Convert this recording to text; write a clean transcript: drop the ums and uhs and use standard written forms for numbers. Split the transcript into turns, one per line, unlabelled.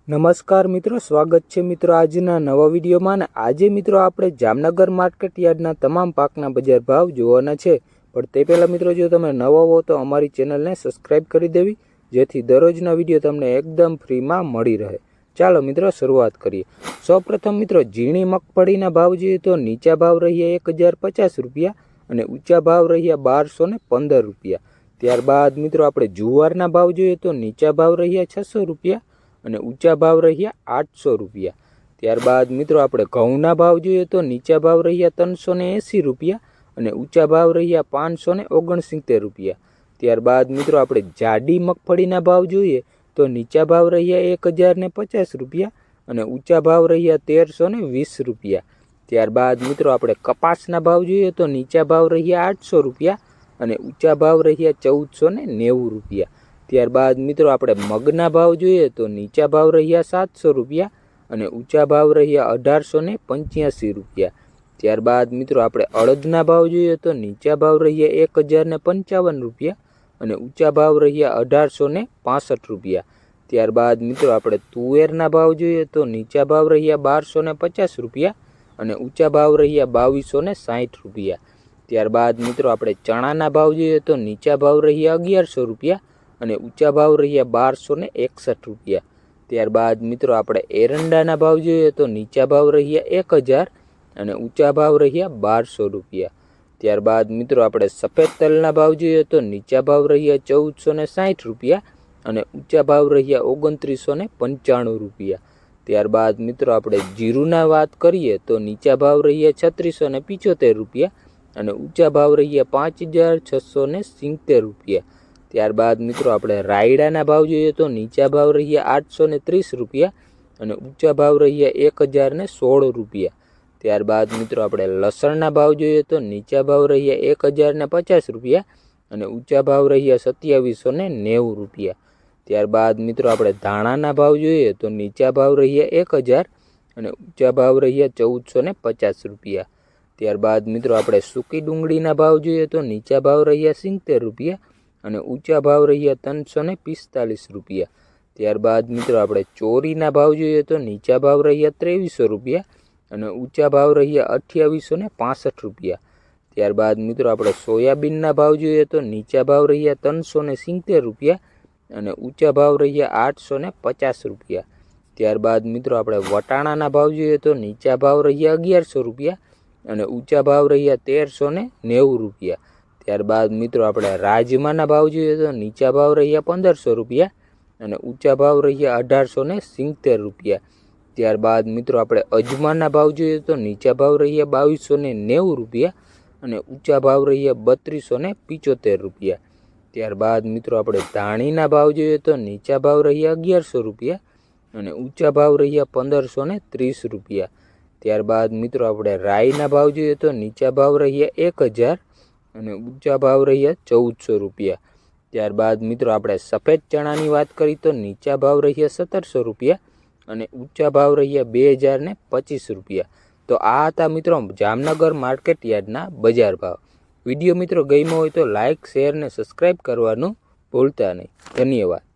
નમસ્કાર મિત્રો, સ્વાગત છે મિત્રો આજના નવા વિડીયોમાં. આજે મિત્રો આપણે જામનગર માર્કેટ યાર્ડના તમામ પાકના બજાર ભાવ જોવાના છે. પણ તે પહેલાં મિત્રો, જો તમે નવા હો તો અમારી ચેનલને સબસ્ક્રાઈબ કરી દેવી, જેથી દરરોજના વિડીયો તમને એકદમ ફ્રીમાં મળી રહે. ચાલો મિત્રો શરૂઆત કરીએ. સૌપ્રથમ મિત્રો, ઝીણી મગફળીના ભાવ જોઈએ તો નીચા ભાવ રહ્યા 1050 રૂપિયા અને ઊંચા ભાવ રહ્યા 1215 રૂપિયા. ત્યારબાદ મિત્રો આપણે જુવારના ભાવ જોઈએ તો નીચા ભાવ રહ્યા 600 રૂપિયા અને ઊંચા ભાવ રહ્યા 800 રૂપિયા. ત્યારબાદ મિત્રો આપણે ઘઉંના ભાવ જોઈએ તો નીચા ભાવ રહ્યા 380 રૂપિયા અને ઊંચા ભાવ રહ્યા 569 રૂપિયા. ત્યારબાદ મિત્રો આપણે જાડી મગફળીના ભાવ જોઈએ તો નીચા ભાવ રહ્યા 1050 રૂપિયા અને ઊંચા ભાવ રહ્યા 1320 રૂપિયા. ત્યારબાદ મિત્રો આપણે કપાસના ભાવ જોઈએ તો નીચા ભાવ રહ્યા 800 રૂપિયા અને ઊંચા ભાવ રહ્યા 1490 રૂપિયા. ત્યારબાદ મિત્રો આપણે મગના ભાવ જોઈએ તો નીચા ભાવ રહ્યા 700 રૂપિયા અને ઊંચા ભાવ રહ્યા 1885 રૂપિયા. ત્યારબાદ મિત્રો આપણે અડદના ભાવ જોઈએ તો નીચા ભાવ રહ્યા 1055 રૂપિયા અને ઊંચા ભાવ રહ્યા 1865 રૂપિયા. ત્યારબાદ મિત્રો આપણે તુવેરના ભાવ જોઈએ તો નીચા ભાવ રહ્યા 1250 રૂપિયા અને ઊંચા ભાવ રહ્યા 2260 રૂપિયા. ત્યારબાદ મિત્રો આપણે ચણાના ભાવ જોઈએ તો નીચા ભાવ રહ્યા 1100 રૂપિયા અને ઊંચા ભાવ રહ્યા 1261 રૂપિયા. ત્યારબાદ મિત્રો આપણે એરંડાના ભાવ જોઈએ તો નીચા ભાવ રહ્યા 1000 અને ઊંચા ભાવ રહ્યા 1200 રૂપિયા. ત્યારબાદ મિત્રો આપણે સફેદ તલના ભાવ જોઈએ તો નીચા ભાવ રહ્યા 1460 રૂપિયા અને ઊંચા ભાવ રહ્યા 2995 રૂપિયા. ત્યારબાદ મિત્રો આપણે જીરુના વાત કરીએ તો નીચા ભાવ રહ્યા 3675 રૂપિયા અને ઊંચા ભાવ રહ્યા 5670 રૂપિયા. ત્યારબાદ મિત્રો આપણે રાયડાના ભાવ જોઈએ તો નીચા ભાવ રહ્યા 830 રૂપિયા અને ઊંચા ભાવ રહ્યા 1016 રૂપિયા. ત્યારબાદ મિત્રો આપણે લસણના ભાવ જોઈએ તો નીચા ભાવ રહ્યા 1050 રૂપિયા અને ઊંચા ભાવ રહ્યા 2790 રૂપિયા. ત્યારબાદ મિત્રો આપણે ધાણાના ભાવ જોઈએ તો નીચા ભાવ રહ્યા 1000 અને ઊંચા ભાવ રહ્યા 1450 રૂપિયા. ત્યારબાદ મિત્રો આપણે સૂકી ડુંગળીના ભાવ જોઈએ તો નીચા ભાવ રહ્યા 70 રૂપિયા અને ઊંચા ભાવ રહ્યા 345 રૂપિયા. ત્યારબાદ મિત્રો આપણે ચોરીના ભાવ જોઈએ તો નીચા ભાવ રહ્યા 2300 રૂપિયા અને ઊંચા ભાવ રહ્યા 2865 રૂપિયા. ત્યારબાદ મિત્રો આપણે સોયાબીનના ભાવ જોઈએ તો નીચા ભાવ રહ્યા 370 રૂપિયા અને ઊંચા ભાવ રહ્યા 850 રૂપિયા. ત્યારબાદ મિત્રો આપણે વટાણાના ભાવ જોઈએ તો નીચા ભાવ રહ્યા 1100 રૂપિયા અને ઊંચા ભાવ રહ્યા 1390 રૂપિયા. ત્યારબાદ મિત્રો આપણે રાજમાના ભાવ જોઈએ તો નીચા ભાવ રહ્યા 1500 રૂપિયા અને ઊંચા ભાવ રહ્યા 1870 રૂપિયા. ત્યારબાદ મિત્રો આપણે અજમાના ભાવ જોઈએ તો નીચા ભાવ રહ્યા 2290 રૂપિયા અને ઊંચા ભાવ રહ્યા 3275 રૂપિયા. ત્યારબાદ મિત્રો આપણે ધાણીના ભાવ જોઈએ તો નીચા ભાવ રહ્યા 1100 રૂપિયા અને ઊંચા ભાવ રહ્યા 1530 રૂપિયા. ત્યારબાદ મિત્રો આપણે રાઈના ભાવ જોઈએ તો નીચા ભાવ રહ્યા 1000 અને ઊંચા ભાવ રહ્યા 1400 રૂપિયા. ત્યારબાદ મિત્રો આપણે સફેદ ચણાની વાત કરી તો નીચા ભાવ રહ્યા 1700 રૂપિયા અને ઊંચા ભાવ રહ્યા 2025 રૂપિયા. તો આ હતા મિત્રો જામનગર માર્કેટ યાર્ડના બજાર ભાવ. વિડીયો મિત્રો ગમ્યો હોય તો લાઇક, શેર ને સબસ્ક્રાઈબ કરવાનું ભૂલતા નહીં. ધન્યવાદ.